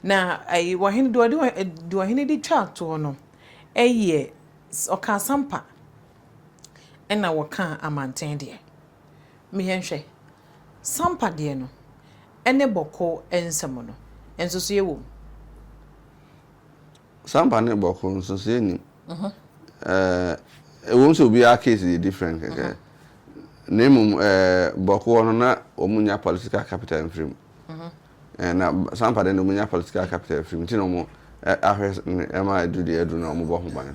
na ai wahene do wahene di twa to no eye oka sampa ena woka amanten de me henhwe sampa de no ene boko ensem no enso so yewo sampa ne boko nso so eni won so be a case is different okay name boko no na omunya political capital in frame na sampa de no omunya political capital frame ti no mo ahwe ema do de edu na omo bo ho ban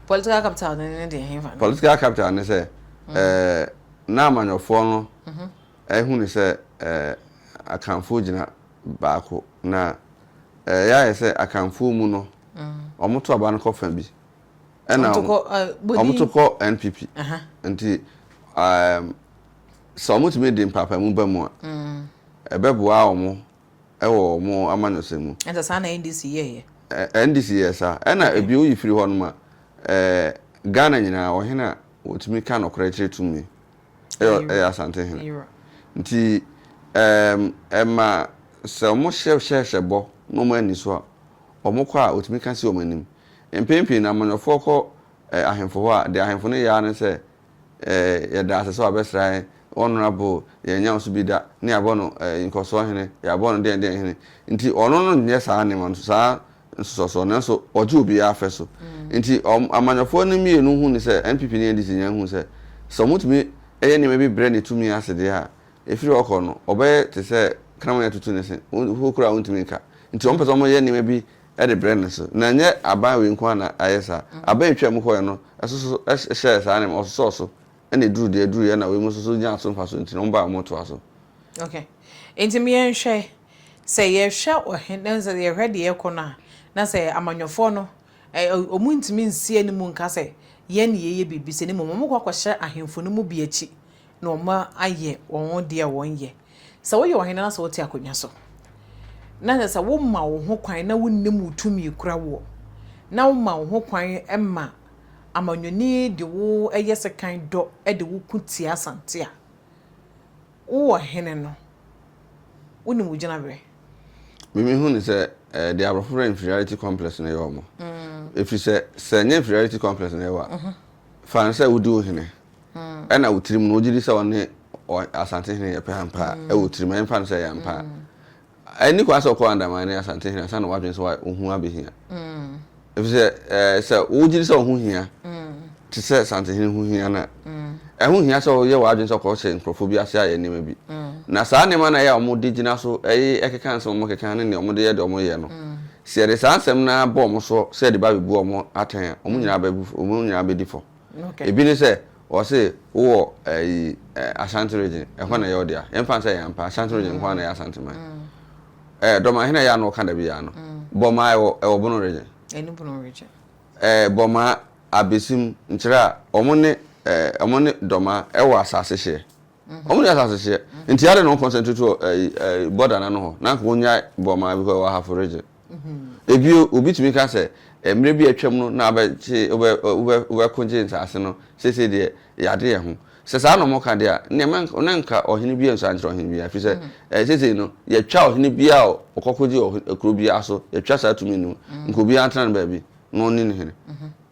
political capital ne de henfa political capital ne say na amanyofo no hu ne say akanfo gina baako na ya say akanfo mu no omoto aba no kofa bi ena omoto ko NPP nti so omoto me de papa mu ba mu a ebeboa omo ewo omo amanyosemu enta sa na NDC ye NDC yesa ena ebi o yifiri ho no ma Ghana nyina ohena otumi ka no kora kire tumi asante hena nti ema se omo hye bo no mo ani so a omo kwa otumi ka si omo anim empempe na amanyofo ko ahemfo ho a de ahemfo no ya ne se ya da asese abesran honorable ya nya so bi da ne abono inkoso hene ya abono den hene nti ono no nye saa ne man saa so nanso oje obi afa so nti amanyofo no mienu hu ne se NPP ne ndisi nya hu se so mutumi eye ne mebi bre ne tumi asede ha efiri okọ no obe te se kram ya tutu ne se hu kura untumi ka nti on pese mo ye ne mebi e de bre ne so na nye aban we nko na ayesa aban twa mu ko no eso share saa ne oso so ene duru ya na we mu so nya so mfa so nti no mba mo to aso okay enti me enhwe se ye hwa ohene se ye hwede ye kona na se amanyofo no omuntimi nsie ne mu nka se ye ne ye bibi se ne mo kwakwa ahemfo no mu bi achi na oma aye won de won ye se wo ye ohene na se wo ti akonya so na se wo ma wo ho kwan na wonnem utumi kura wo na wo ma wo ho kwan emma amanyoni de wo eyese kan do de wo kuti asante a wo ohene no woni mu gina bre mimi hu ni se the abroad inferiority complex na yo mo if you say inferiority complex na yo fan say wudi ohene na wutirim no ogiri se woni asante hene ye pe hampa wutirim en fan say yampa ani kwa so ko andamane asante hene san wadwen so ohun abehia if you say ogiri se ohun hia ti se asante hene hu hia na ehun hia so ye wadwen so ko se nkrofobia se aye nema bi na saa nema na ya omo digina so ekeka nso omo keka ne omo de ye de omo ye no se de saa nsem na bo omo so se de ba bebu omo aten omo nyina ba bu omo nyina be difo ebi ne se o se wo Ashanti region ehwa na ye odia emfa se yampa Ashanti region kwa na ya Ashanti man do ma hena ya no ka da bi ya no bo ma e Bono region eni Bono region bo ma abesim nchira omo ne doma ewa asase hye omo ne asase hye nti ade no concentrate to border na no ho na ko nya boma because wa have region ebi obi timi ka se emre bi atwam no na ba che obe konje nsase no sese de yade ye ho se sa no mo ka de a ne nka ohene bi enso anjiro ohene bi afi se sese no ye twa ohene bi a okokoji okro bi aso ye twa sa tumi no nko bi antana ba bi no ni ne hene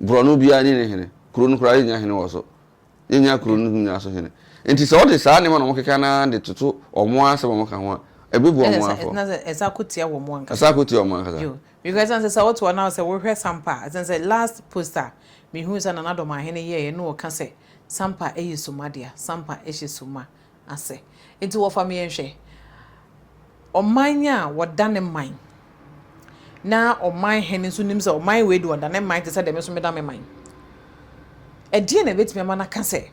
bro no bi ani ne hene kuro no kura nya hene wo so yenya kuro no nya so hene enti se odi saa ne ma no keka na de toto omo ase mo ka ho ebebu omo afọ na ezakotia wo mo anka ezakotia omo anka yo because an say what now say we hwe sampa as say last poster me hu say na do ma hene ye no ka say sampa eyisumadia sampa eshisuma ase enti wo fa me enhwe omanya wodane man na oman hene so nim say oman we do wodane man te say dem so me da me man edie na betime ma na ka say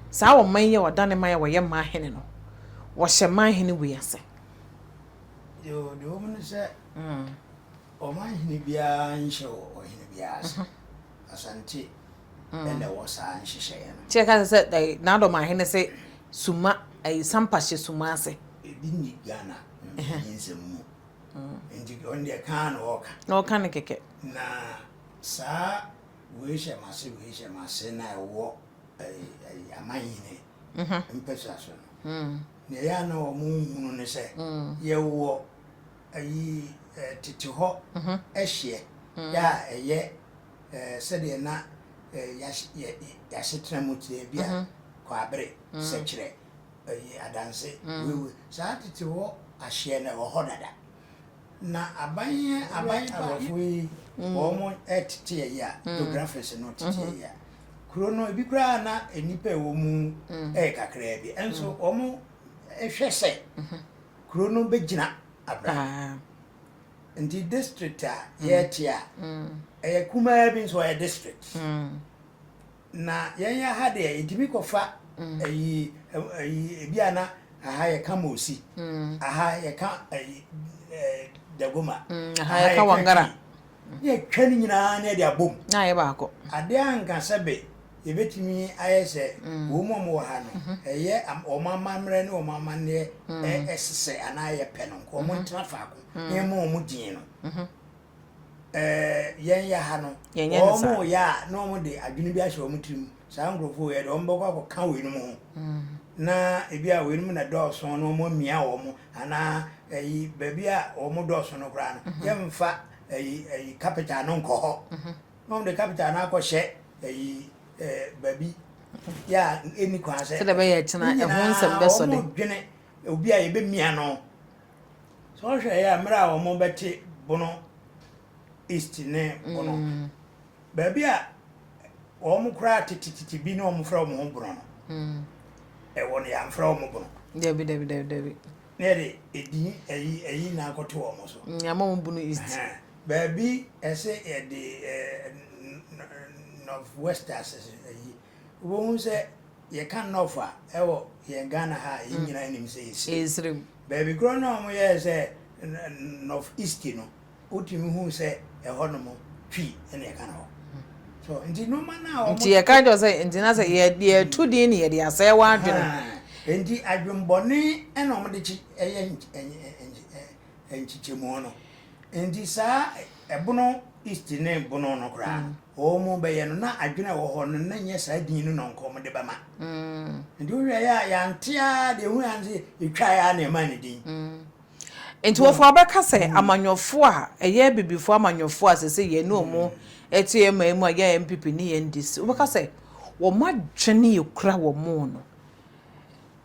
saa oman ye wodane man ye wo ye ma hene no wo hye man hene we ase yo the woman say oman hene bia nhye o hene bia ase Asante ene wo saa nhye ye no che ka say na do ma hene say suma sampa hye suma ase ebi ni Ghana nsemu ndi on de kan woka no kan keke na saa we hye mase na wo amanyine mpesa so ne ya na o mu hunu ne se ye wo tete ho ehye ya eye said na ya shetra mutire bia kwabre sekire adanse wewe sa tete ho ahye na ho dada na aban arofo yi omo etete ya geographers no tete ya kuro no ebi kura na enipa ewo mu kakra bi enso omo ehwese kuro no begina abra ndi district a yetia kuma bi nso ya district na yenya ha de edimi kofa ebi ana aha ye kamosi aha ye ka dagoma aha ye ka wangara ye twani nyina na de abom na ye baako ade anka sebe yebetimi ayese wo mo ha no eye omama mre ne omama ne esese ana ye pe no ko mo ntra faako ne mo din no yen ya ha no omo ya no mo de adwene bi ahye omo tirim sa ngrofo ye de ombo kwa ka we no mo na ebi a we no na dawson no mo mia omo ana baby a omo dawson no kra no ye mfa capital no nko ho no de capital na akɔhye baby ya eni kwa se se de be ye tena ehon nsem be so de dwene obi a ye be mia no so hwe ya mra omo beti bono east ne bono baby a omo kra tititi bi no omo fra omo ho bono no won ya mfra omo bono debi ne de edi na akoto omo so ya mo bunu east baby ese de northwest access wo se ye kan north a ewo ye Ghana ha ye nyina nim se isrim baby grow no mo ye se north east no utimi hu se ehonomo twi ene kan ho so ndi no mana o ndi ye kan do se ndi na se ye tudi ni ye de ase wa adwene ndi adwembone ene o mo de chi eye enchichemu no ndi sa ebono east ne bono no kra o mu be ye no na adwene wo ho no na nye sa din no nko de bama ndi wo ya ntia de hu anze etwa ya na ma ne din enti wo fo abeka se amanyofo a eye bibifo amanyofo a se ye no mu etie mu ya MPP ni ye ndisi wo beka se wo madwene ye kra wo mu no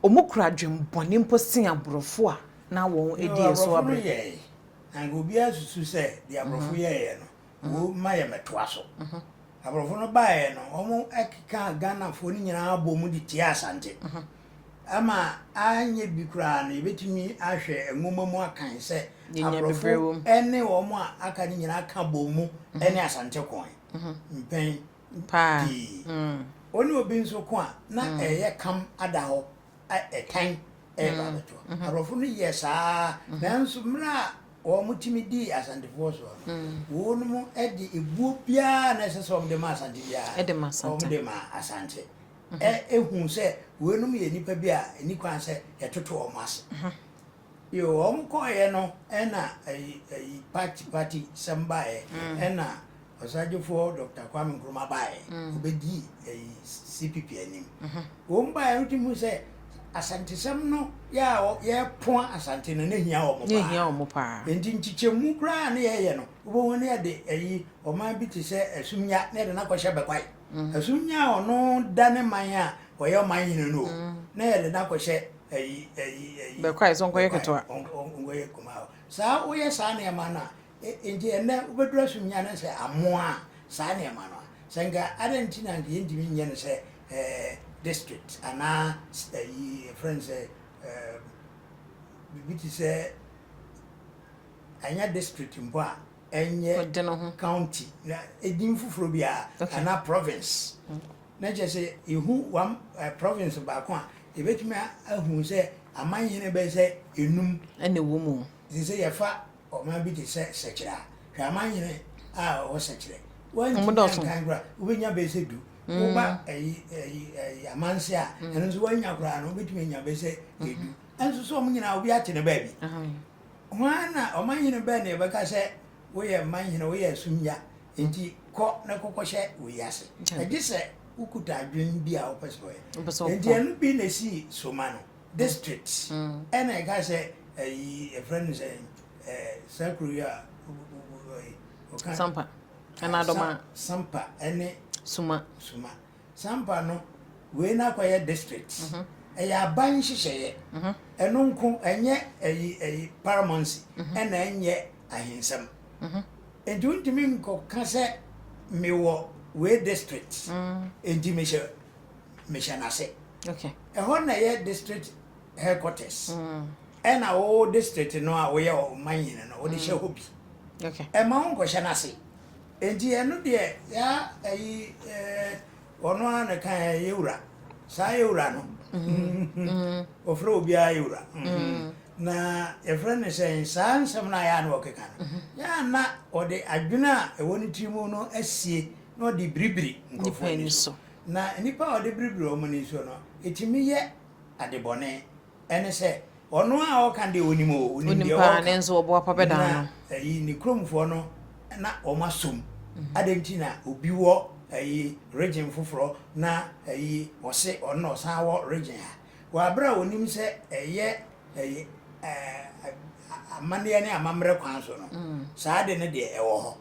o mu kra dwembone mposin aborofo a na wo edi eso abre and go be asusu se the abrofo ye no wo ma ye metoa so abrofo no ba ye no omo ekika Ghana fo ni nyina abomu di tie asante ama anye bikura na ebetimi ahwe enwomamu akan se abrofo ene omo aka ni nyina aka bomu ene asante kon mpen pa oni obi nso ko a na eye kam ada ho etan ba beto abrofo no ye saa nanso mra o mutimi di asante force wo no mo edi ebuo bia na sese o de ma asante bia o de ma asante ehun se wo no mo ye nipa bia eni kwan se ye toto o mas yo o mo ko ye no na party sambae na osajofo Dr. Kwame Nkrumah bae obedi CPP anim wo mba ya utimu se asante sam no ya ye pon asante no nehia o mo pa enti nchichemu kra na ye no wo woni de o ma bi ti se asumnya na de na kwahye bekwai asumnya ono dane man a o ye man yin no na ye de na kwahye bekwai so nkoye ketwa ngoye kuma sa wo ye sa na ma na enti ene ubedura asumnya na se amoa sa na ma no senga adentina nke yendimi nye no se district ana friends bibiti se anya district mpo a enye county na edin fufuro bia ana province na je se ihu one province ba ko a ebetumi ahu se amanyene be se enum ene wo mu di se yefa o ma bi ti se sekira hwa amanyene a o sekire wan kan gra ubenya be se du uba amanse a eno nso wanya kura no betumi nya be se edu enso so mo nyina obi ate ne ba bi wana o manyene ba ne be ka se wo ye manyene wo ye sumya enti ko na kokoshe wo yase agise ukuta adwen bi a opeso ye enti enu bi na si somano district ena ka se a friend say Sakuria Sampa. Anadoma. Sampa ene Suma. Sampa no we na kwaye district. Eya ban hihye. Eno nko enye paramountcy ena enye ahensam. Ntumi nko kase mewo we district. Enti mesha nase. Okay. Ehon na ye district headquarters. Ena o district no a we ye o manyine no, o de hye hobi. Okay. Ema nko hye nase. Enti eno de ya ono ana kan yewura. Sa yewura no. Ofro obi a yewura. Na efrene say sansam na ya no okeka no. Ya na ode adwuna e woni timu no asie na ode bribri nkofo ni so. Na nipa ode bribri o mani so no. Etimi ye adebone ene se ono a o kan de onimo onimde o pa nenzo obo apabeda no. Ni kromfo no na o masom. Adentina obi wo region fufuro na wose ono san wo region ha wa bra onim se amane ne amamre kwan so no saa de ne de ewo ho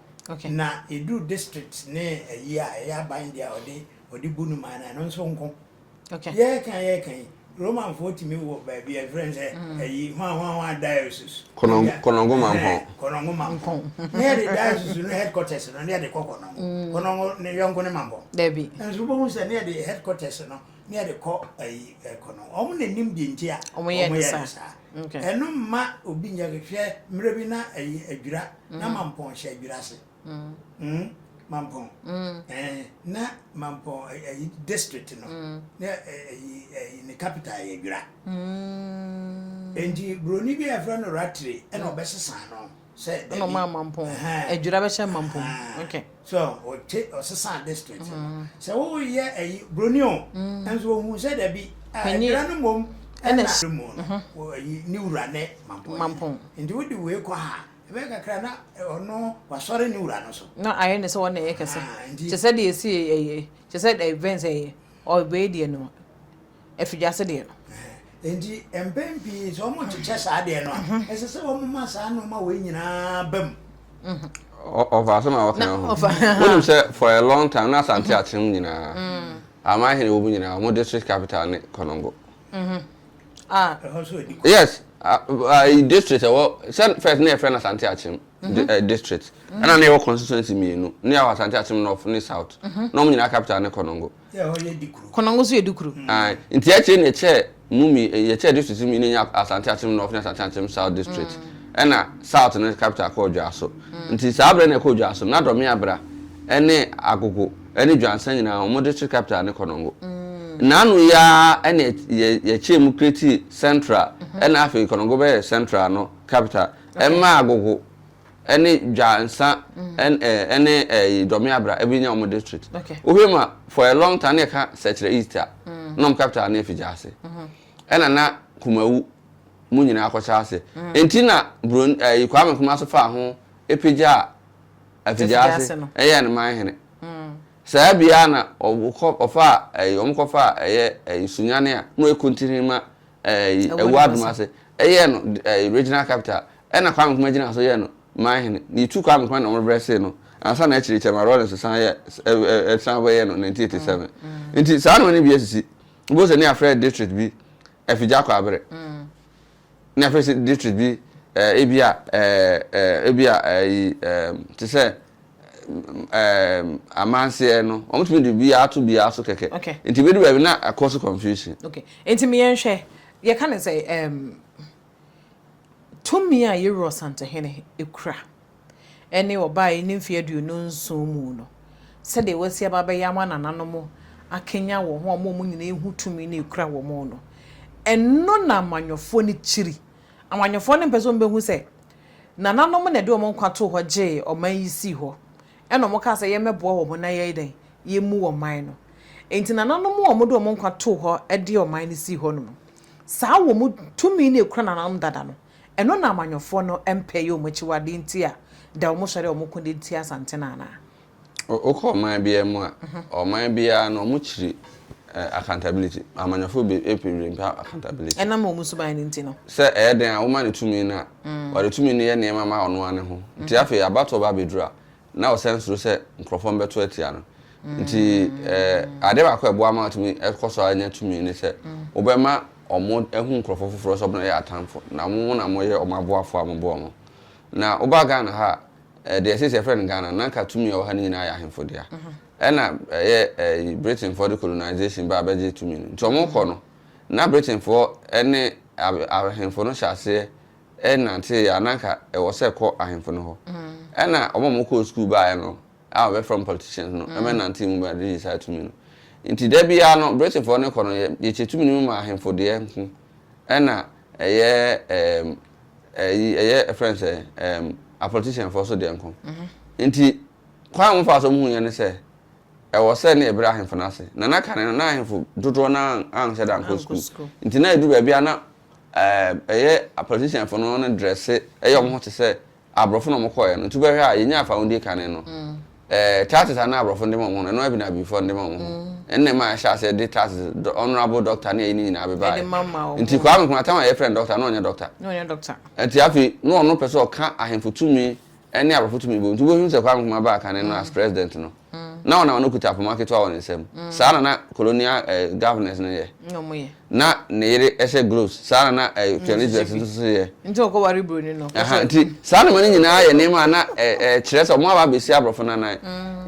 na edu district ne ya ban dia odi bunu mana no so nko ye kan Roman 40 mi wo ba bi friends hwa diocese konongo mampo ne the diocese no headquarters no ne de konongo ne yongo ne mambo debi enso bo hu se ne the headquarters no ne de ko konongo omo ne nim bi ntia omo ye sa eno ma obi nya hwehwe mre bi na adwira na mampo hye adwira se Mampong. Na Mampong district no. Na in capital Yura. Endi broni bi afra no ratri e no besesa no. Say no Mampong. Ejura be she Mampong. Okay. So o sesa district. So wo ye broni o. Enso hu say da bi ejura no mom ena mo. Wo ni wura ne Mampong. Endi wo di we kwa ha. Ebe kakra na ono wasore ni wura no so na aye ne so wona yekese chese de esi chese de events o be de no efijase de no endi empempi so mo chese ade no ese se wo ma sa no ma we nyina bam of asoma wa kan ho wonu se for a long time na santi atim nyina ama hene obu nyina mo district capital ne konongo yes district first na friend Asante Achim district and na your constituency me no near Asante Achim north ni south no mo nyina capital ne konongo konongo so edukuru nti ache ne che mumi ye che district mi ni Asante Achim north ni Asante Achim south district and na south ne capital ko Dwaso nti sabre ne ko Dwaso na do me abra ene agogo ene Dwansan nyina mo district capital ne konongo nanu ya ene ye chemu create central ena afi konongo be central no capital emma agogo ene Dwansan ene domi abra ebinya omo district ohwema for a long time ka secretary easter no capital na efijase ena na kumawu munyina akocha ase entina bron kwame kuma so fa ho epija afijase eye ne man hene Sabia na ofa omkofa sunyane a no ekontinima ewaduma se no regional capital na kwa mkuma gina so ye no man ni tu kwa mkuma na ombrese no ansa na chiri chema Rollins san ye san we ye no 1987 nti sa no ne bi asisi bo se ne afre district bi afija kwa abere ne afre district bi ebia ti se amanse no omutumi de bia ato bia so keke enti be do na cause confusion enti me yenhwe ye kan say tumi a yero sante hene ekura ene obai ne mfie aduonu nso mu no se de wasi aba ya ma nananom akenya wo ho mo nyina ehu tumi na ekura wo mo no enno na amanyofo ni chiri amanyofo ne peso mbehu se nananom na de o mo kwato ho je o man yisi ho eno mo ka se ye meboa wo mo na ye den ye mu wo man no enti nananom wo mo do mo kwato ho e de o man ni si ho no saa wo mo tumi na ekura nananom dada no eno na amanyofo no empe ye o mo chiwade nti a da o mo sore o mo konde nti asante na na o ko man bia mu a o man bia no mo chiri accountability amanyafo be accountability ena mo musu ban nti no se den a woman tumi na o de tumi ne ye ne mama ono ane ho nti afi abato ba bedura na o sense se nkrofo mbeto atia no nti ade ba ko ebo ama tumi ekoso anya tumi ne se obema omo ehu nkrofo foforo so bna ye atamfo na mo na mo ye omaboafo ambo omo na oba Ghana ha de sese friend Ghana na ka tumi o ha ni na ya ahemfo dia ena Britain for the colonization ba beje tumi nti omo ko no na Britain for ene ahemfo no hyase ena nti anaka wo se ko ahemfo no ho ena omo ko school ba no we from politicians no e na nti mu ba dey side tumi no nti da bia no Britain for ne ko no ye chetumi ni mu ahemfo de nko ena friends a politician for so de nko nti kwa mo fa so mu ye ne se wo se na Ibrahim fanase na naka na ahemfo dodo na an se da nko school nti na edu ba bia na a politician for no na dress mo ho te se abrofo no mo koye no nti ba hwa ye nya fa won kan no taxes na abrofo ndem mo no na bi na before ndem mo enne ma sha say the taxes honorable doctor na yini na abeba nti kwa me kuma tama ye friend doctor no nya doctor nti afi no no person ka ahemfo tumi enne abrofo tumi bo nti bo hu se kwa me kuma ba kan no as president no na ona no kuta market wa won nsem sa na colonial governance no ye na ne yere ese gloves sa na journalist so ye nti okọ wari broni no nti sa na mani nyina ye ne ma na kire so mo aba besi abrofo na na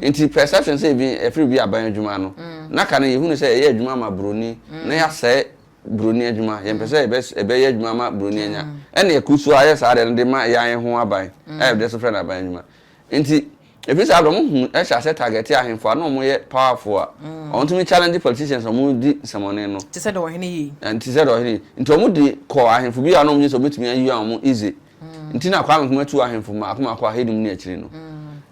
nti perception say bi every bi aban adwuma no na ka na ye hunu say ye adwuma ma broni na ya say broni adwuma ye mpese ebe ye adwuma ma broni anya ene kusu aye sa de de ma ya ye ho aban de so friend aban adwuma nti if you say Abraham, I shall set target him for no more powerful. On to me challenge politicians or moody someone no. To said or any and to said or any. Into moody call him for be a no use of me and you are more easy. Until I come to him for Makuma hidden near Chino.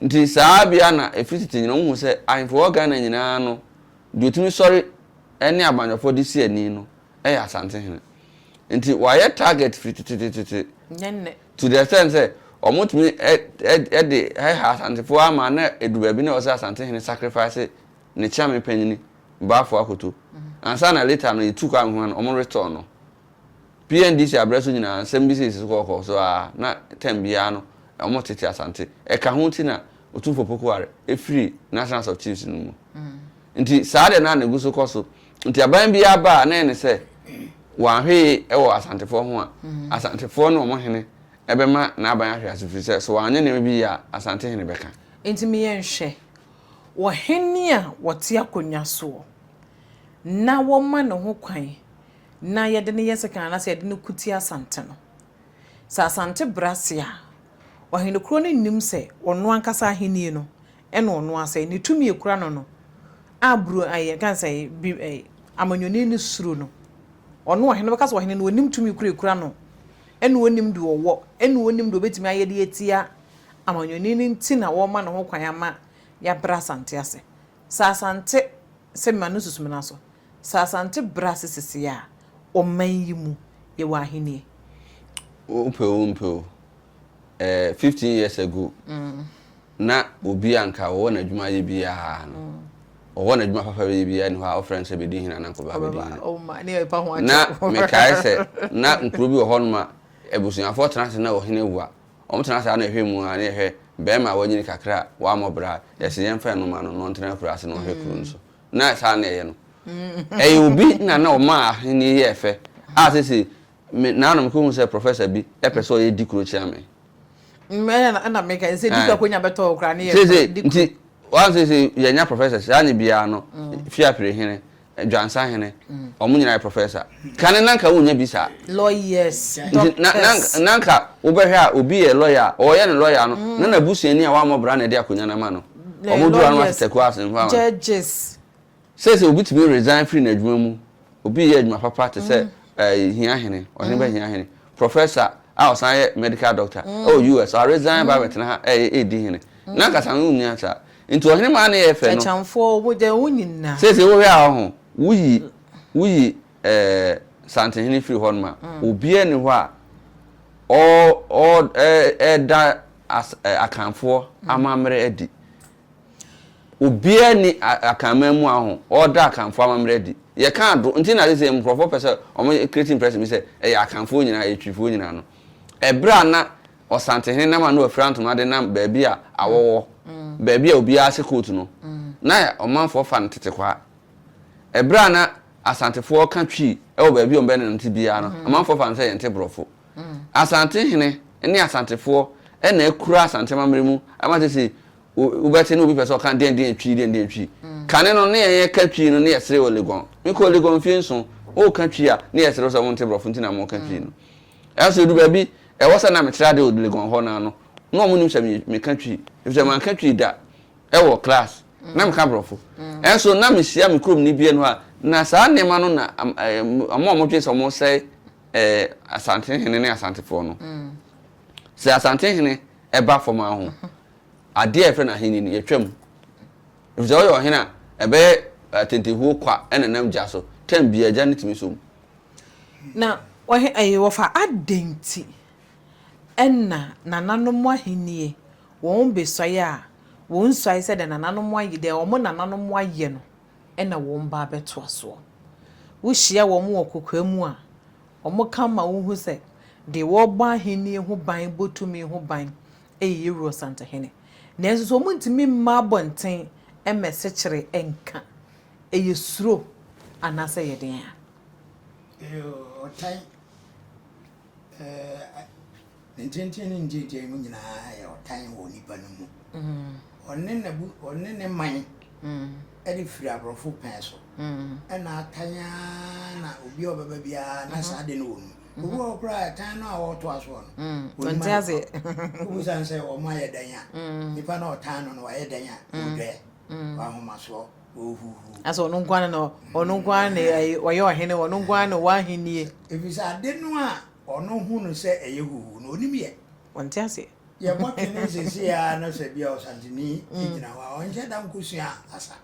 Until Sabiana, a visiting, who said, I'm for Ghanaian no. Do to me sorry any abandon for this year, Nino. Eh, something. Until why target to the extent say. Omo me the ha asantefo ama na eduba bi na o say asante hene sacrifice ne chame panyini ba fo akoto ansa na later no yitu kwa ho na omo return no PNDC abreso nyina ansem bi sisi ko so na tem bia no omo tete asante e ka ho ti na otumfo pokuare e free national of chiefs no mu nti saade na neguso koso nti aban bia ba na ene se wa hwe e wo asantefo ho a asantefo no omo hene ebema na aban ahwe asifise so anye ne bi ya asante hene beka enti me yenhwe wo hene a wote akonya so na wo ma ne ho kwan na yede ne yeseka na se yede ne kuti asante no sa asante brasia wo hene kro ne nim se ono ankasa hene no ene ono ase ne tumi ekura no abru aye kan se bi amanyoni ne suru no ono wo hene beka so wo hene no nim tumi ekura no enu wonim do wo enu wonim do betimi ayede etia amanyoni ni nti na wo ma no ho kwan ama ya bra sante ase sa sante se manu susumina so sa sante bra sisi ya o man yimu ye wa hini umpe 15 years ago na obi anka wo na adwuma ye bia no o na adwuma papa ye bia ni ho a friends be di hina na ko ba be di o ma ne pa ho na me kai se na nkuro bi ho no ma ebusuafo transe na wo hene wu a omo transe na ehwe mu a na ehwe bema wanyini kakra wa mobra yesi yemfa no ma no no ntena kurase no hwe kuro nso na sa na ye no obi na o ma hene ye efe a sisi na no mko se professor bi epeso ye di kuro chia me na make say di kuro nya beto okra na ye nti wan sisi ye nya professor sa nya bia no fia pre hene Johnson hene omo nyina professor kan nanka wonya bi sa lawyers nanka obehwa obi ye lawyer o ye ne lawyer no na busuani a wa mobra na de akonya na ma no omo dura no ateko asen fa judges says obi to be resign free na adwuma mu obi ye adwuma papa te se hia hene o ne ba hia hene professor a o san ye medical doctor US or resign ba betena ha di hene nanka san wo nya sa into hene ma na ye fe no chamfo wo de wonyina says wo hia ho wuyi sante hini free honma obi ani ho a da akanfo amamre adi obia ni akama mu aho order akamfo amamredi ye kan do nti na say mkrofo pese omo creating press me say e akamfo nyina e twifo nyina no ebra na osantehene na ma no afranto ma de na baabi a awowo baabi a obia ase coat no na omanfo fa ntete kwa ebra na asantefo ka twi e wo baabi o be ne nte bia no omanfo fa nse yente brofo asantehene ne asantefo e na ekura asantema mremu amate say ubete no bi pese o kan den twi kane no ne ye ka twi no ne yesere olegon mi ko olegon fienso o ka twi a ne yesere so monte brofo ntina mo ka twi no else du baabi e wosa na me tira de olegon ho na no no mo nim se me ka twi if se man ka twi da e wo class na me ka brofo enso na me sia me krom ni bia no a na sa ne ma no na amo twe so mo say asante hene ne asantefo no se asante hene e ba fo ma ho ade e fe na hene ni yetwam if so yo hene e be tentehu kwa enenam ja so tem bia ja ne timi so na wo fa adenti enna nananom ahenie won besoye a won soye se de nananom ayi de omo nananom aye no enna won ba beto aso wo hia wo mo kokwamu a omo kama wo hu se de wo ba ahenie hu ban botumi hu ban eyiro santa hene na so mo ntimi mma bonten emese kire enka eyesuro anase yeden otai ntintin njije mu nyina ya otai wo nipa no mu onne ne man edi firi abrofo penso na atanya na obi obaba bia na sade no wo obi okra tan na wo to aso no ntiaze obi san se o ma yedanya nipa na otan no wa yedanya odwe wa homa so ohuhu aso no nkwana no ono nkwana waye ohene ono nkwana wa ahenie efisa de no a ono hu no se eyehuhu no onimie ntiaze ye mo twene sesi ya na se bia osantini igina wa onje da nkusua asa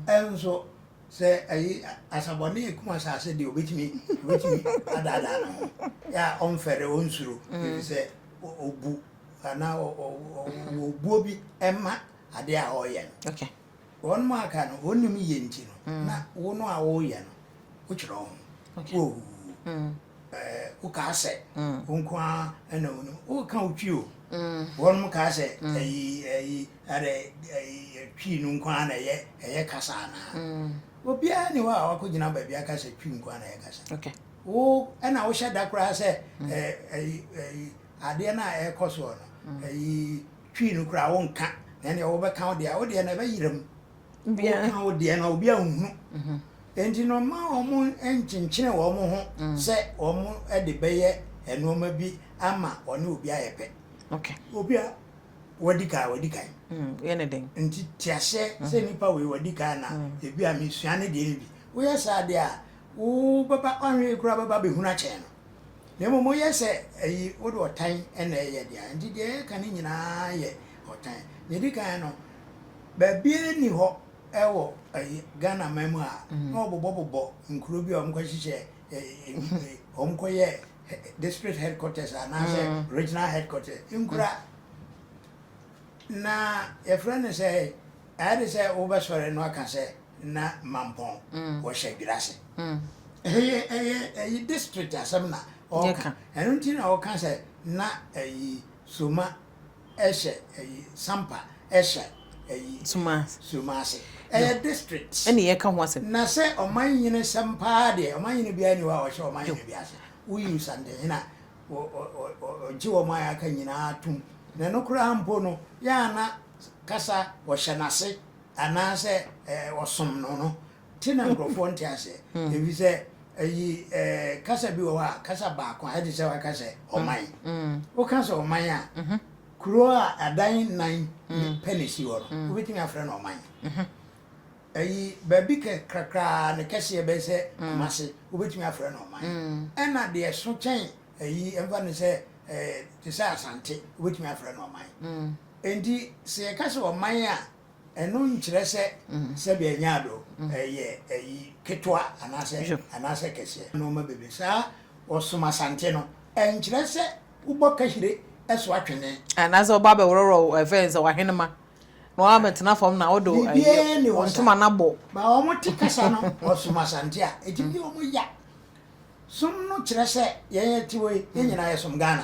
enso se ayi asabone kuma sa se de obetimi adada no ya onfere onsuru se obu ana obu obi emma ade a oye okay won ma ka no onum ye nti no na wo no a wo ye no wo kiro ho okay o ka se onkwa na wo no o ka otwi o won mu ka se ayi are twi no nkwa na ye kasa na obia ni wa akogina ba bia ka se twi nkwa na ye kasa okay wo na wo sheda kura se ade na e koso no twi no kura wo nka na ne wo be ka wo de na be yiram bia ka wo de na obia hu enti no ma omo enchinchine wo mo ho se omo e de beye enoma bi ama one obia yepe okay obia wadika ye ne den nti tiase se nipa we wadika na ebi a mesua ne de bi wo yesa de a wo baba onwe kura baba be huna che no ne mo yese ayi wo do otan ena ye de a nti de ka ne nyina ye otan ne dika no ba bia ni ho ewo Ghana memu a no bobo nkuro bi omko hihye omko ye district headquarters and regional headquarters nkura na your friend say I say over sorry no aka say na mampon wo hye birase district asamna oka enunti na oka say na suma ehye sampa ehye sumase district any ye kan wase na say oman yine sampa de oman yine bia ni wa wo hye oman yine bia se uyu sande na ji wo ma ya kan nyina tum na no kura ampo no ya na kasa wo hyenase ana se osom no tina nkrofo ntiase ebi se kasa bi wo ha kasa ba ko adi se wa kasa oman wo kasa oman a kuro a adan nan penisi wo no obetimi afre na oman baby krakra ne kase be se mase obetimi afre na oman ena de so chen emfa ne se ti sa asante obetimi afre na oman enti se kase oman a eno nkyere se be anyado ketwa anase kese no ma bebe sa osuma asante no enkyere se ubo kahire eso atwene anase oba be wororo events wa henema no ametena fam na wodo ontuma na bo ba omo te kasa no osuma sante a etimi omo ya sum no kire se ye ti we nyina ye sum Ghana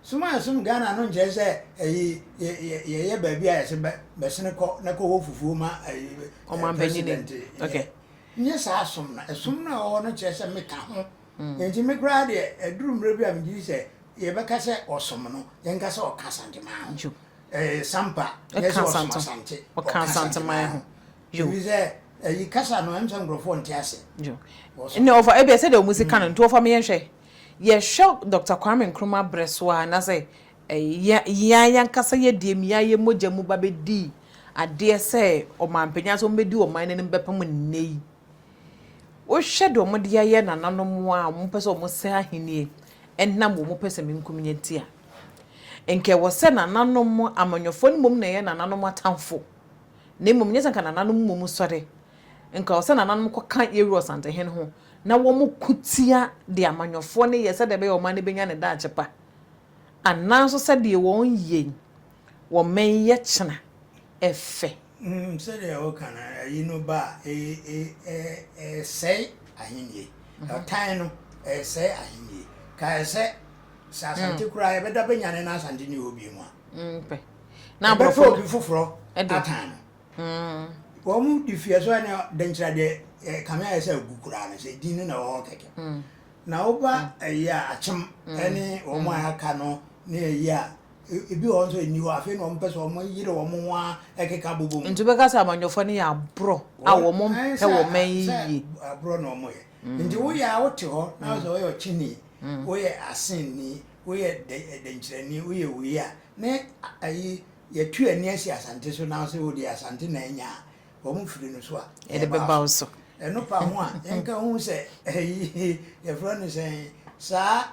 suma sum Ghana no nje se ye ba bia ye se be sene ko na ko wo fufu ma oman benini okay nye sa sum na o no kire se meka ho enti me kra de eduru mre bia me ji se ye be ka se osum no ye nka se o kasa ndema ho sampa yes o kansante mai ho yo yi kasa no emse ngrofo ntiase yo ne over e be say the music kan nto over me yenhwe ye shock Dr. Kwame Nkrumah Breswa na say ya kasa ye die mi ya ye moja mu ba be di ade say o mampanya so mbedi o man ne bepam nei o hwedo mo de ye nananom a mo pese o mo se ahenie enam mo pese me nkumnyatia enke wo se nananom amanyofo ni mom na ye nananom atamfo ne mom nyesa kan nananom mom sore enka wo se nananom ko kan yeru sante hen ho na wo mo kutia de amanyofo ne ye se de be o man ne benya ne da achepa ananso se de won yen wo men ye chena efe se de o kana yino ba say ahenie o tan no say ahenie ka se sa santi kura e beda benyane na santi ni obi mu a pe na brofo bi foforo atan wo mu di fie so na denchira de kamia ye se gukura na se din na wo keke na oba ya achem ene wo mu aka no na ya ebi wo so ni wo afi no mpe so mo yire wo mo wa ekeka bobo ntu be ka sa amanyofo ne ya bro a wo mo pe wo men yi bro no mo ye nti wo ya wo te ho na so wo chini wo ye asin ni wo ye denchirani wo ye wi a ne ayi ye tu ani asi asante so na so wo di asante na nya wo mu firi no so a e de be ba so eno pa ho a enka hu se ye fro no se sa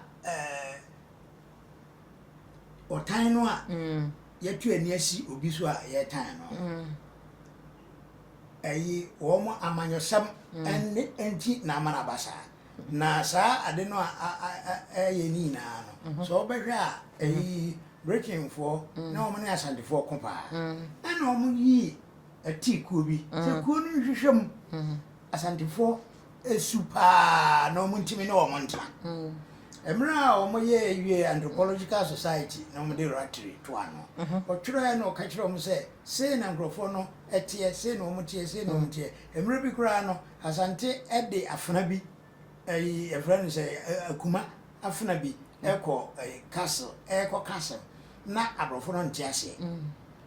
otan no a ye tu ani asi obi so a ye tan no ayi wo mo amanyosam en enti na amana basa na sa ade no ye ni na no so obehwe a breaking for na o mo ne asante for kopa na o mo yi ati ku bi se ku no hwehwem asante for esupa na o mo ntimi na o mo ntra emra o mo ye ewie anthropological society na o mo de ratri to ano o twere na o ka kire o mo se na ngrofo no etie se na o mo tie se na o mo tie emra bi kura no asante e de afuna bi a friend say akuma afuna bi eko castle castle na abrofo no ntiase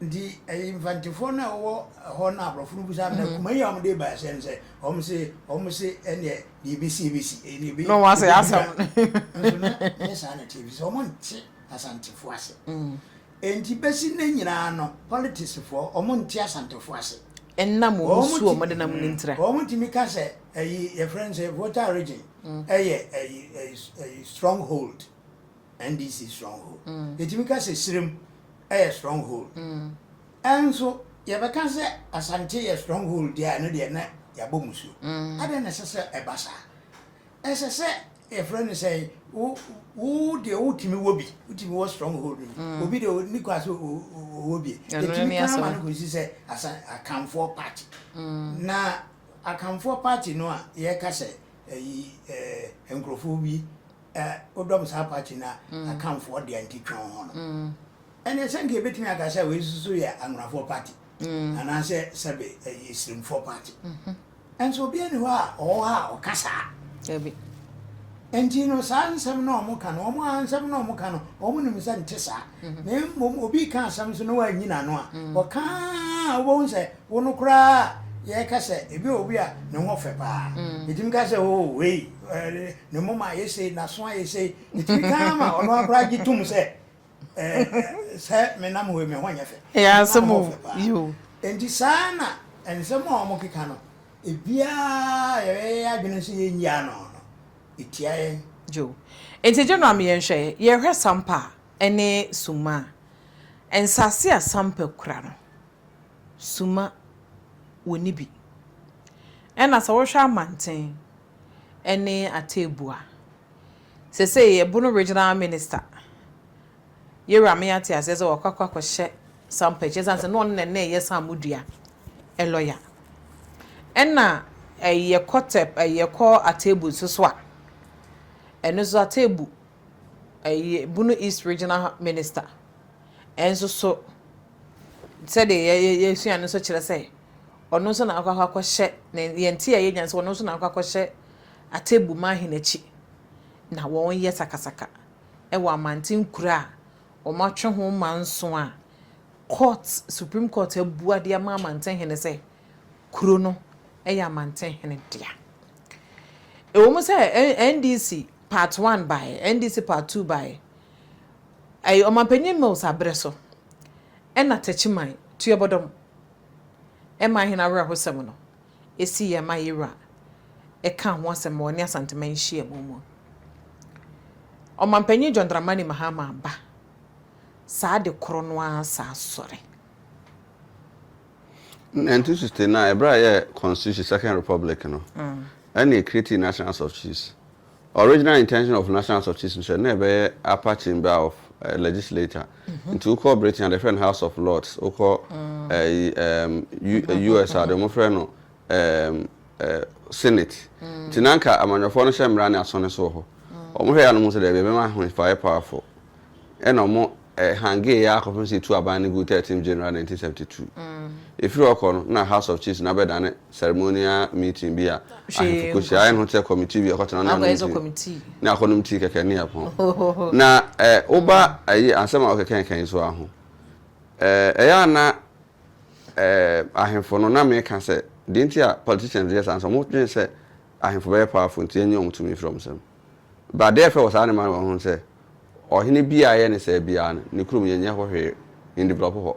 di infantifo na wo ho na abrofo no busa na kuma ya mo de ba say om say ene BBC ni bi no was asem nso na yes ana TV so mo nti asantifo ase enti besi na nyina no politics fo om nti asantifo ase enna mo su o mo de na mo ntra om nti mi ka say your friends say voter region a stronghold NDC stronghold etimika se sirem a stronghold and so ye be kan se asante ye stronghold dia no de na ya bomusu ade na se e basa ese e friend say wo de utimi wobi utimi wo stronghold obi de ni kwa so wobi etimika ma no ko si se akamfo party na akamfo party no a ye ka se enkrofo bi odom sa party na akamfo de antitwon ho no ene senke betimi aka say we susu ya angrafo party ana say sabe isrimfo party and so bi ani ho a o kasa ebi enti no sansem no mo ka no mo ansem no mo ka no o mo nim se ntesa na obi ka asem so no wa nyina no a o ka wo nse wo no kra ye ka se ebi obi a ne ho fe pa etim ka se o we ne mo ma ye se na so ye se etim ka ma ono akra gitum se se me na mo we me ho nya fe ya so mo you enti sana ense mo mo kika no ebia ye adwene se ye nya no itiaye jo enti jo no am ye hwe ye hwe sampa ene suma ensase a sampa kura no suma woni bi ena sa wo hwa manten ene atebua sese ye bunu regional minister ye rame ate asese wo kwakwa hye some purchase and no ne yes amudua eloya enna ye kotep ye call a table so a eno so a table Bunu East Regional Minister enso so said ye suan so kire say ono so na akwa hye na ye ntia ye nyanse ono so na akwa hye a table ma hinachi na won ye sakasaka e wa mantin kura o ma twe ho manso a court Supreme Court abua de ma mantin hene say kuro no e ya mantin hene dia e wo mo say NDC part 1 by NDC part 2 by ay o mampanyin me usabreso e na tachiman tu yebodom e ma hina wra hosem no esi ye ma yira e kan ho asem woni asanteman hie momo o mampanyin John Dramani Mahama ba saa de koro no asa sore 1969 ebra ye constitution second republic no any create national of chiefs. Original intention of national of chiefs never upper chamber of legislature into cooperating and the friend House of Lords oko US are the friend Senate tinanka amanyofo no hye mra ne asone so ho omo hwe no so de be ma fire powerful e no mo hange ya akofo tu aban ne go 13 January 1972 if you okon na House of Chiefs na be dane ceremonial meeting bia ahiko shi ayen hotel committee bia kwatana na committee na akonom ti keke ne yapon na oba ayi ansema okeke kan so aho eya na ahemfo no na me kan se the entire politicians just answer mo twen se ahemfo be powerful nti enyo mutumi from sem but therefore was animal won say ohene bia ye ne se bia ne krum ye nya hwehwe in develop ho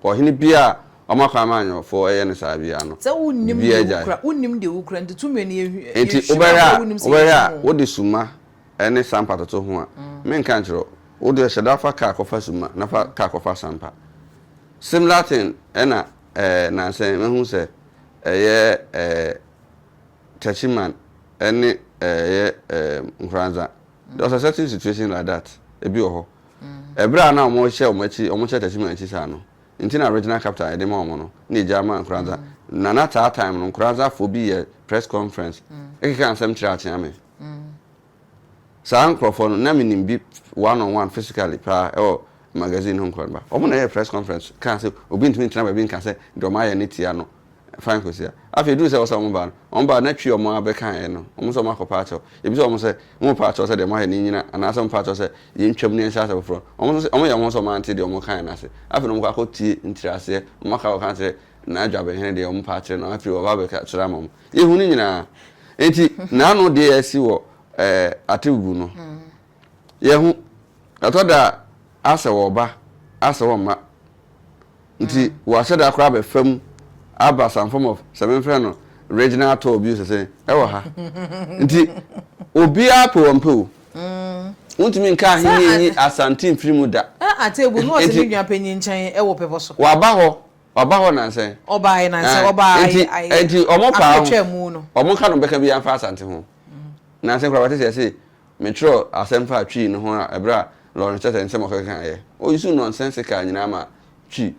ohene bia amakwa manyo for ye ne sa bia no se unnim de ukra ntumi ne ye enti obera wo de suma ene sampa to ho a men kan kiro wo de shedafa ka kofa suma na fa ka kofa sampa similar thing ena na say me hu say Tachiman ene Nkranza there's a certain situation like that ebi oho ebra na omo che Tachiman echi sa no ntina regional capital e de ma omo no na ejama Nkranza na na ta time no Nkranza for be press conference e kan sam kira kyan me sa microphone na minim bi one on one physically pa magazine home kwamba omo na press conference kan say obi ntimi ntina ba bi kan say do ma ya netia no fine ko sia afi do say omo ba na twi omo abeka e no omo so makopa acho ebi so omo say omo pa acho say de ma ya ni nyina ana so pa acho say yin twam ni nsa say fro omo ya omo so ma ante de omo kan na say afi no mo kwa tie ntirase omo ka kan say na adwabe hen de omo pa acho na afi o ba beka tsura mom yehu ni nyina enti na no de asi wo atewu no yehu atoda asa wo ba asa wo ma nti wa sheda akra be fam aba some form of seven friend regional to abuse say ewo ha nti obi apo wampo untimi nka hinyi asante mfirimu da atebu no se nwa panyin nchen ewo pepo so wa ba ho na nse oba ai na nse oba ai enti omo pa atwemu no omo ka no beka bi amfa asante ho na nse kwabate say metro asemfa atwi no ho ebra Lawrence tete nsem okeka ye o yisu nonsense ka nyina ma twi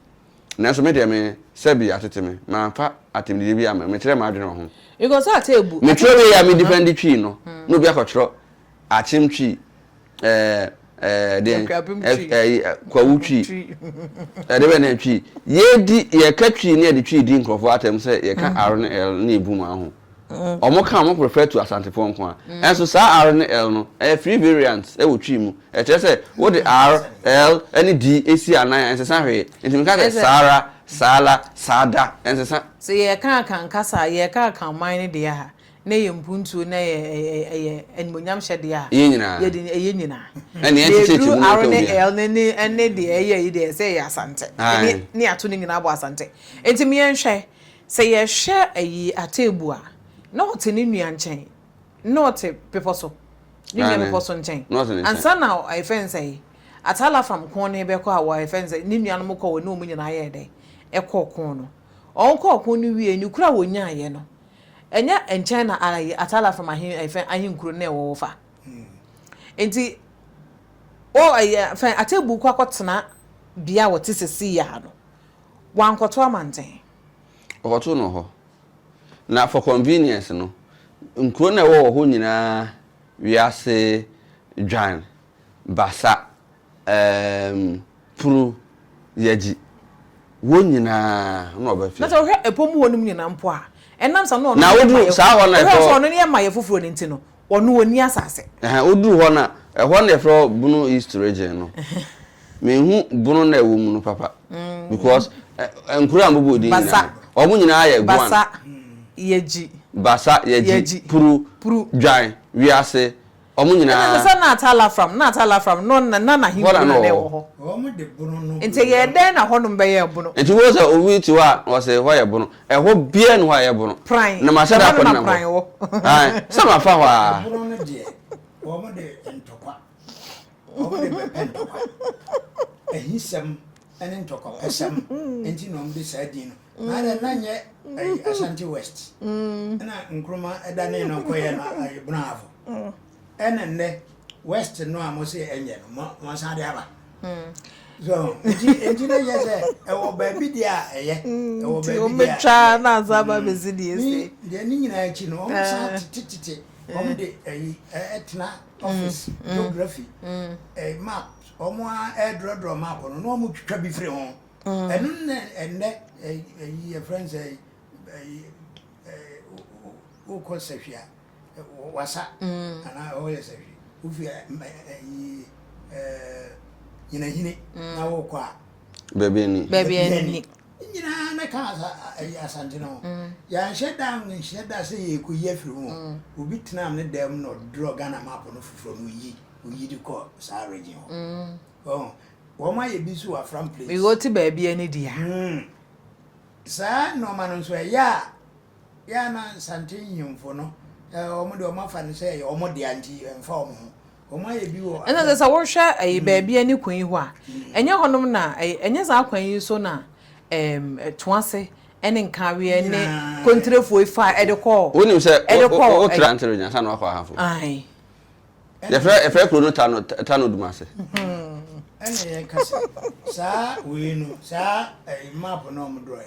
na so me de me sebi ateteme ma fa atemde bi ama me kire ma adwene ho because atebu me tro ya me defend twi no no bi akotro achim twi kwawu twi de be na twi ye di ye ka twi ne de twi di nkrofo atem se ye ka r ne l ne bu ma ho omo ka mo prefer to asante fo nko a enso sa r ne l no free variants wo twi mu e che se wo de r l any d ac anan enso sa hwe enti me ka sara sala sada enso sa so ye ka kasa ye ka man de ya na ye mpuntu na ye enmonyam hye de ya ye nyina ye nyina ene ye tete mu no r ne l ne ene de ye de se ye asante ni ato ni nyina bo asante enti me yenhwe se ye hye ayi atebu a not in Indian chain, not a people so. You never person chain. And so now I fancy Atala from corner beko I fancy Nimian Moko no million a year day. A cock corner. All cock when you and you crowd when ya no. And yet and China I Atala from my him I him could never offer. And see oh I tell Bukwatana bia wote sesi ya no wankoto amanten okoto no ho na for convenience no nkuro na wo ho nyina wiase dwan basa puru yaji wo nyina no obafi na so hwe epomu wonum nyina mpo a enam sa no na wodu sa ho na so no ne ma ye foforo ne ntino ono oni asase wodu ho na ho na efro bunu east region no me hu bunu na ewo mu no papa because nkuro ambo di nyina omo nyina aye gwan basa yaji puru dwan wiase omo nyina na atala from no na himu na ne wo ho omo de bunu no ente ye den na ho no be ye bunu ente wo se owi ti wa wo se ho ye bunu ho bia no ho ye bunu na ma se da ko na mo ai sama fa wa bunu no de omo de entokwa omo de be entokwa ehisem ene ntokwa esem enti no mbi sadin na na nye Ashanti West na nkruma edane no koye na bunu afo ene West no amose enye no mo san de aba so enti na yese e wo ba bi dia eye e wo ba bi dia o metwa na azaba bezidi ese de ni nyina achi no o san tititi o de etna office geography map o mo airdrop map no mo twitwa bi free ho enu enne your friends o ko sefia wasa ana o ye sefi ufi yina hine na wo kwa bebe ni nyina na ka asante no ya nheda se ye ko ye firi ho obi tena ne dem no draw Ghana map no fufuro no yi di ko sa region oh wo ma ye bisu wa from place we go to baby any dia sa no man so ya na sante nyimfo no omo de omo fa ne se omo de anti emfa omo ye bi wo ena se wo hwa ai baby ani kwan ho a enye honom na enye za kwan yi so na toase ene nkawe ene kontrefo ifa edekọ woni se o transfer nya sa na akwa hafo ai ye fe kro no tano dumase ene ye kase sa we no sa map no mo do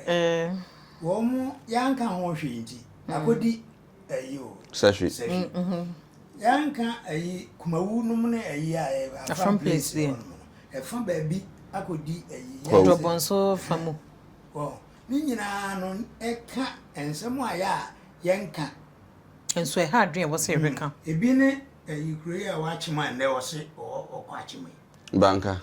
wo mu yanka ho hwenti akodi ayo sashi yanka ayi kumawu no ne ayi a from place there e fa baby akodi ayi drobonso famu ni nyina no eka ensemo aya yanka enso e ha adwen wo se reka ebi ne ayi kure ya wachima ne wo se okwachima banka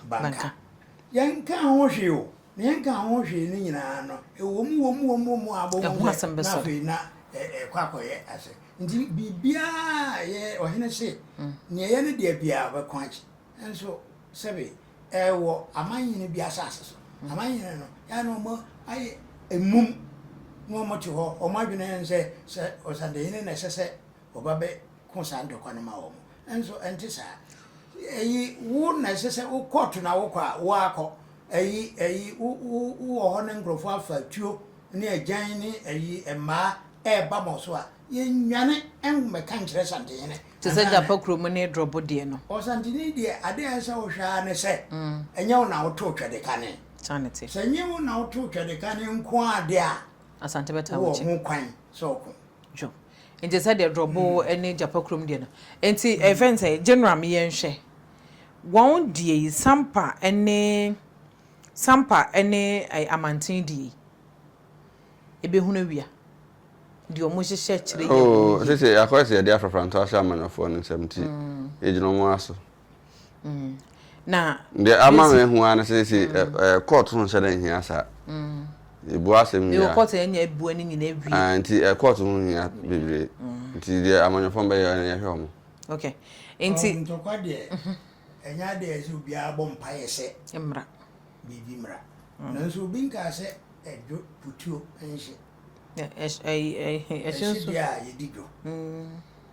yanka ho hwe o yanka ho hwe ni nyina no e wo mu abo na fe na kwakoye ase ndi bibia ye ohene se ne ye ne de bia ba kwanchi enso sebe wo amanyi ne bia asase so amanyi no ya no mo ai emum no mo ti ho o ma dwene se osande ne na sese obabe konsande kwane ma wo enso entisa eyi wo na sese wo court na wo kwa wo akọ eyi wo ho ne ngrofo afa tuo ne agyan ne eyi ema ba mo so a ye nwane enme kan kire sante ne te se japa kromo ne drobo de no o sante ni de ade esa wo hwa ne se enye wo na wo to twede kane sanity se enye wo na wo to twede kane nko ade a asante beta wo ho kwan so ko jo ente se de drobo ene japa krom de no enti event general me ye nhwe won die sampa ene amantin die ebe hunu wia di omo hyehyɛ kyerɛ yɛ oh sese akwase ya dia frafranto asha manafo no 70 ejino mo aso na de ama me hu ana sese court ho hyɛ dan hia sa ebu asem ya e court enya ebu ani nyina ewie anti court ho hia bebre nti de amanyofo mba ya hwɛ omo okay enti ntokwa de enya de ezi obi abɔ mpa yɛsɛ emra bibi mra nanso obi nka sɛ edwo putuo enhye eshenso ya yedigo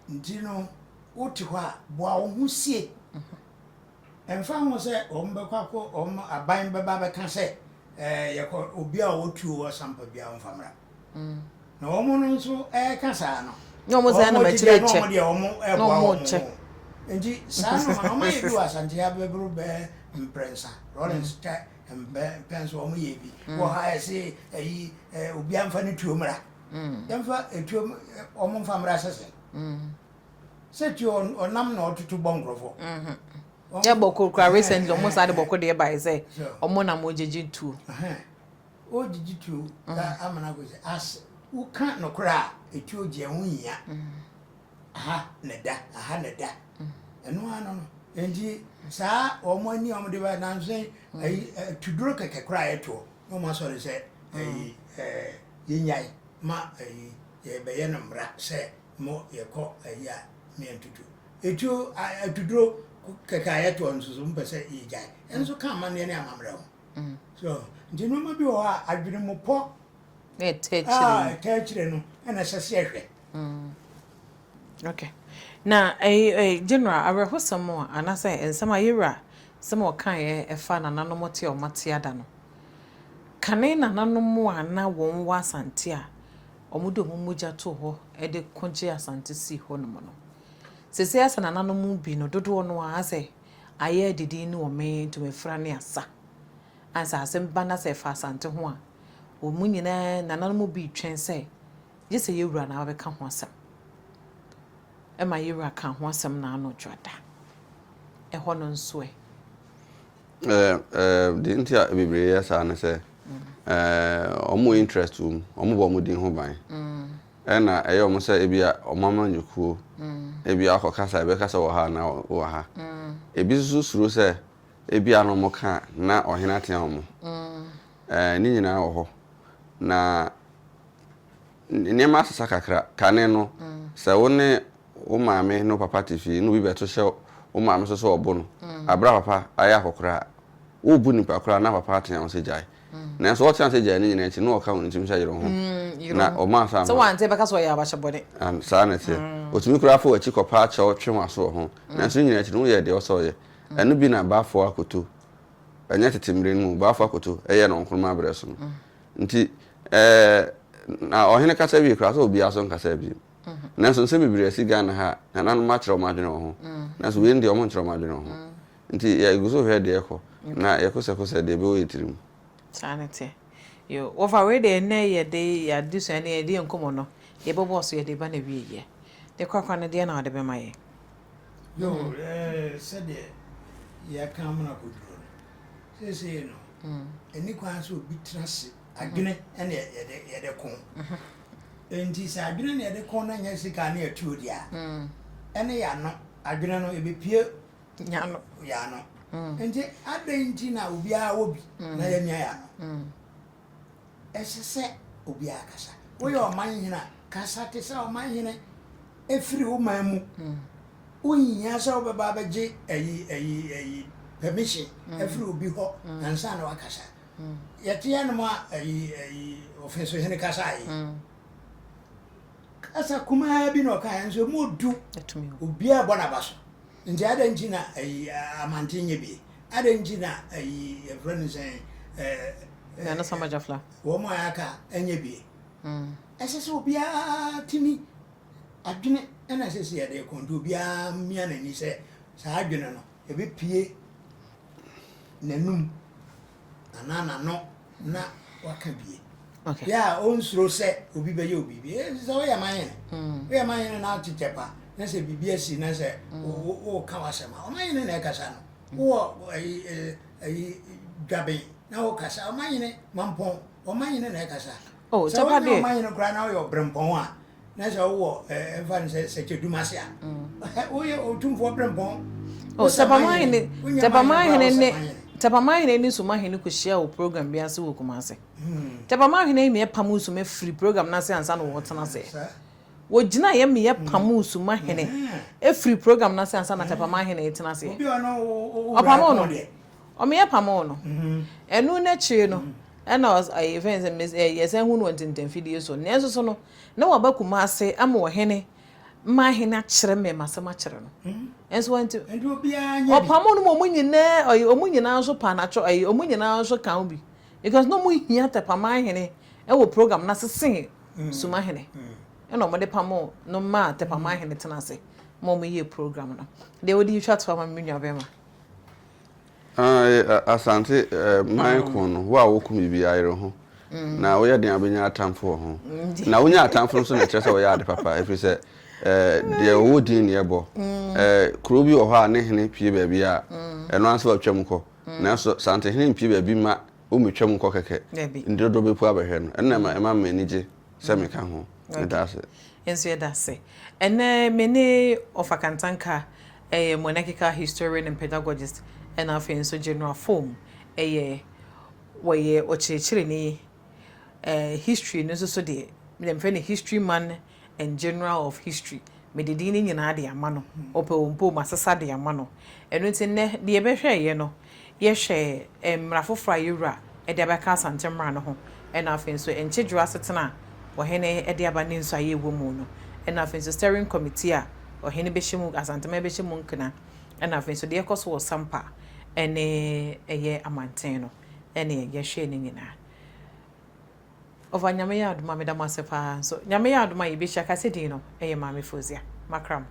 ntino oti hɔ a boa wo hu sie emfa ho sɛ ombekwa ko aban beba beka sɛ yekɔ obi a wotuo wo sampa bia wo famra na wo mu no nso ka saa no no mo sɛ na ma kyerɛ kyɛ no mo kyɛ nti saa no ma ma yedu asante ya bebru be imprensa Lawrence penso omo ye bi wo ha say ayi obi amfa ne tuomra yamfa etuom omo mfa mra sese se ti onam na otutu bongrofo ya bokokra recently almost had bokko de by say omo na mo jeji tu o jiji tu da amana go say as wo kan no kra etuo je ho hia aha ne da eno ano no enji sa omo ani omo de ba na nse ayi tuduro keke kra eto no ma so say ayi yinyai ma ayi ye be ye no mra se mo ye ko ayi a me entutu etu tuduro keke eto nso mpese yijai enso kan ma ne amamra ho so nti no ma bi o a adwene mo po e techire no ena sese ehwe okay na general arehosam a anase ensam ayira sem kan e fa nananom te o mate ada no kane nananom ana won wa asante a omudo mumuja to ho e de konje asante si ho no no sese asa nananom bi no dodo no a ase aye didi ni o me to me fra ne asa asa asem bana se fa asante ho a o munyina nananom bi twen se yese yewura na abeka ho asem ema yewura ka ho asem na ano dwada e ho no nso the intia bibre yesa na se omo interest omo bo mo din ho ban na eye omo se ebia omama nyukuo ebia akokasa ebe kasa wo ha na wo ha ebi susuro se ebia no mo ka na ohena tia omo ni nyina wo ho na ni ma sasa kakra kane no se wo ne wo maame no papa tifi no bi beto hye wo maame so obo no abra papa aya akokra wo bu nipa kra na papa tia on se jai na so tia se jai ni nyina chi no ka won tim sha yiro ho na o ma sa so wan te beka so ya ba shabode an sa na te o tumi kra fo achi kopa cha o twe waso ho na so nyina chi no ye de o so ye enu bi na ba fo akoto anya tetemre nu ba fo akoto eye no nkroma abreso no nti na ohene kasa bi kra so obi aso nkasa bi na so nse bibire si Ghana ha na nanu ma kire o ma dwene ho na so we ndi o mo kire o ma dwene ho nti ya guso hwe de ekọ na yakose de be o yetirim sanete yo over we de na ye de ya diso na ye de nkomo no ye bobo so ye de ba na wie ye de kwakwa na de na de be maye yo said ya kam na koduro se no eni kwan so bi trase adwene ene ye de kon enti sa adwene ne de kon na nya sika na etuo dia ene ya no adwene no ebepie ya no enti adenti na obi a obi na ya nya ya no esese obi akasa wo yo man hina kasa te sa o man hina efiri wo man mu unya sa obeba beje ayi permission efiri obi ho ansa na wakasa yete ya no ma ayi ofenso hene kasa ayi kasa kuma bi no kan so modu obi a bona baso nti adanji na ayi amantenye bi adanji na ayi friend say na sama jafla wo mo aka enye bi esese obi a timi adwene ena sese ya de konto obi a mia na ni se sa adwene no ebe pie nanum anana no na waka bie okay ya onsuro se obi be ye obi bi so we ya manye na titepa na se bibi asi na se o ka wasema o manye na kasa no wo ai gabe na o kasa o manye mampon o manye na kasa oh tepa de o manye no kra na o yo brempon a na se wo enfa se chedumase a o ye o tumfo brempon oh tepa mine ni suma hene ko share o program bi ase wo kumase tepa mine me pamu so me free program na se ansa no wo tena se wo gina ye me pamu suma hene e free program na se ansa na tepa mine tena se obi ono o pamu no o me pamu no enu na chi no ena events yes hu no ntintan video so na enso so no na wa ba kumase ama wo hene ma hene akire me masema akire no enso wanti enti obi anya opamu no omunyina so pa na cho omunyina so kan obi because no mu hia tepa ma hene e wo program na sesen suma hene e no mo de pamu no ma tepa ma hene tena se mo ye program no de wodi hwa to ma menwa be ma asante man no wo a wokum bi ayre ho na wo ye den abenya atamfo ho na wonya atamfo so na kyerɛ sɛ wo yɛ ade papa efi sɛ de wo din ne ebo kuro bi wo ha ne hene pie ba bi a ɛno anso atwam kɔ na so sante hene pie ba bi ma wo metwam kɔ kɛkɛ ndodo be pu abɛhwɛ no ɛna ma manige sɛ meka ho ndase enso yɛ dase ɛnɛ mene ofakantanka monarchical historian and pedagogist and afei nso general form wɔyɛ ɔkyerɛkyerɛni history no so de them friend history man and general of history medidi ni nyina de ama no opompo masasa de ama no ɛno nti ne de yɛbɛhwɛ yɛ no yɛhwɛ mrafofra yɛwura ɛde abɛka asantemra no ho ɛna afei nso enchedwa asetena wɔhene ɛde aba ne nso ayɛ wɔ mu no ɛna afei nso steering committee a ɔhene bɛhyɛ mu asantema bɛhyɛ mu nkena ɛna afei nso de yɛkɔ so wɔ sampa ɛne ɛyɛ amanten no ɛne yɛhwɛ ne nyinaa ova nyame yɛ adoma meda mo asepa so nyame yɛ adoma yɛbɛhyia kasɛdin no ɛyɛ maame Fozia makram